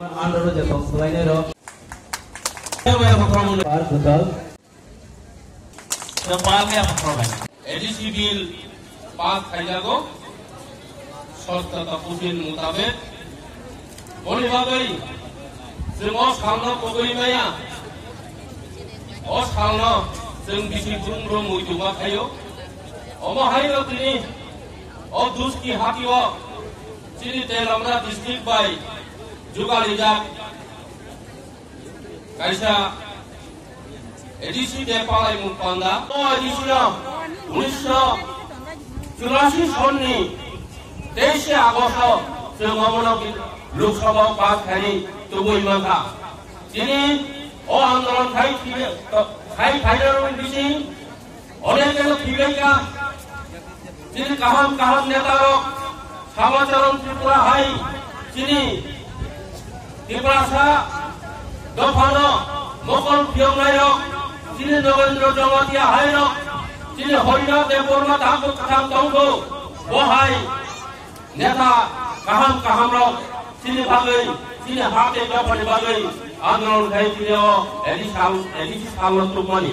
Andro jatong selainnya ro. Par betul. Tempatnya apa problem? Edisi bil pas kajago, short tapusin mutabek. Boleh bagai, semua salna pokoknya maya. Salna, sem bisi burung itu mak ayo. Omo hayo tini, dus ki hati wa. Sini telamra district by juga lijak. Kaisa edisi Nepalai Mukpanda, edisi na 1984 sonni 23 August जों अमरनाथ लोकसभा पास खानि तुबुई माखा তিনি ও আন্দোলন খাই final দিছি অনেক ফিগাইকা তিনি কাহাম নেতার সমাচরণ ত্রিপুরা হাই তিনি ত্রিপুরা দফান মকল ফিয়ংনায়ক তিনি নগেন্দ্র জমাতিয়া হাইরক তিনি হরিনাথ দেববর্মা তাহাকে কাহাম তংগো বহাই নেতা কাহাম রক তিনি বাগৈ তিনি হাতে দফানি বাগৈ আন্দোলন খাই তিনি এদিছি সাল তুমানি